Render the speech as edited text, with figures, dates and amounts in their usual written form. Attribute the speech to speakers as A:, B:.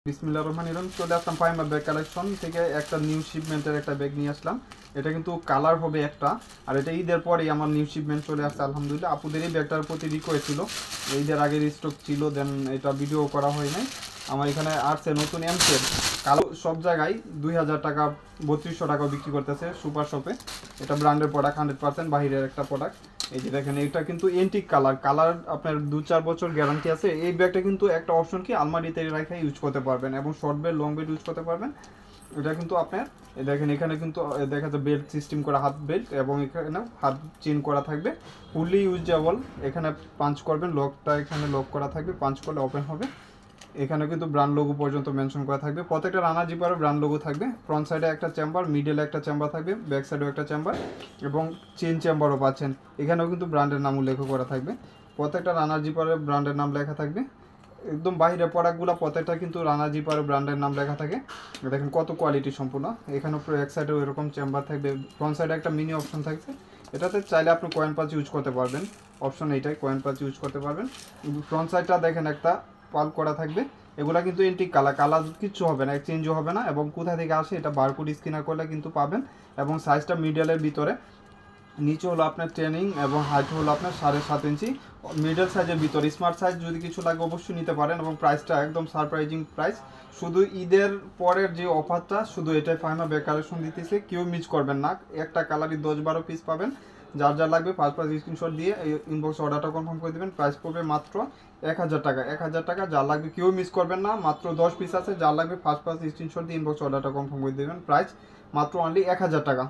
A: বিসমিল্লাহির রহমানির রহিম। চলে আসলাম ফাইমা ব্যাগ কালেকশন থেকে একটা নিউ শিপমেন্টের একটা ব্যাগ নিয়ে আসলাম। এটা কিন্তু কালার হবে একটা, আর এটা ঈদের পরেই আমার নিউ শিপমেন্ট চলে আসছে আলহামদুলিল্লাহ। আপুদের এই ব্যাগটার প্রতি রিকোয়েস্ট ছিল, ঈদের আগের স্টক ছিল, দেন এটা ভিডিও করা হয় নাই। আমার এখানে আসছে নতুন এমসের কালো, সব জায়গায় 2000 টাকা 3200 টাকাও বিক্রি করতেছে সুপার শপে। এটা ব্র্যান্ডের প্রোডাক্ট, 100% বাহিরের একটা প্রোডাক্ট। এই যে দেখেন, এটা কিন্তু এন্টিক কালার আপনার 2-4 বছর গ্যারান্টি আছে। এই ব্যাগটা কিন্তু একটা অপশন কি আলমারিতে রেখে ইউজ করতে পারবেন এবং short bed long bed use করতে পারবেন। এটা কিন্তু আপনার দেখেন, এখানে কিন্তু দেখা যাচ্ছে বেল্ট সিস্টেম করা, হাত বেল্ট, এবং এখানে হাত চেন করা থাকবে, ফুললি ইউজেবল। এখানে পাঞ্চ করবেন, লকটা এখানে লক করা থাকবে, পাঞ্চ করলে ওপেন হবে। এখানে কিন্তু ব্র্যান্ড লোগো পর্যন্ত মেনশন করা থাকবে। প্রত্যেকটা রানার জিপারে ব্র্যান্ড লোগো থাকবে। ফ্রন্ট সাইডে একটা চেম্বার, মিডলে একটা চেম্বার থাকবে, ব্যাক সাইডেও একটা চেম্বার, এবং চেন চেম্বারও পাচ্ছেন। এখানেও কিন্তু ব্র্যান্ডের নাম উল্লেখ করা থাকবে। প্রত্যেকটা রানার জিপারে ব্র্যান্ডের নাম লেখা থাকবে। একদম বাইরে প্রোডাক্টগুলো প্রত্যেকটা কিন্তু রানার জিপারে ব্র্যান্ডের নাম লেখা থাকে। দেখেন কত কোয়ালিটি সম্পূর্ণ। এখানে পুরো এক সাইডেও এরকম চেম্বার থাকবে, ফ্রন্ট সাইডে একটা মিনি অপশন থাকছে। এটাতে চাইলে আপনি কয়েন পাঁচ ইউজ করতে পারবেন, অপশন এইটাই, কয়েন পাঁচ ইউজ করতে পারবেন। ফ্রন্ট সাইডটা দেখেন একটা পাল্প করা থাকবে। এগুলা কিন্তু এন্টিক কালার কিচ্ছু হবে না, চেঞ্জও হবে না, এবং কোথা থেকে আসে এটা বারকোড স্ক্যানার করলে কিন্তু পাবেন। এবং সাইজটা মিডলের ভিতরে, নিচে হলো আপনার ট্রেনিং, এবং হাইট হলো আপনার 7.5 ইঞ্চি। মিডল সাইজের ভিতরে স্মার্ট সাইজ যদি কিছু লাগে অবশ্যই নিতে পারেন, এবং প্রাইসটা একদম সারপ্রাইজিং প্রাইস। শুধু ঈদের পরের যে অফারটা, শুধু এটাই ফাইমা ব্যাগ কালেকশন দিতেছে, কেউ মিস করবেন না। একটা কালারই 10-12 পিস পাবেন। যার যা লাগবে 5 স্ক্রিনশট দিয়ে ইনবক্স অর্ডারটা কনফার্ম করে দেবেন। প্রাইস পড়বে মাত্র 1000 টাকা। 1000 টাকা, যার লাগবে কেউ মিস করবেন না। মাত্র 10 পিস আছে, যার লাগবে 5 স্ক্রিনশট দিয়ে ইনবক্স অর্ডারটা কনফার্ম করে দেবেন। প্রাইস মাত্র অনলি 1000 টাকা।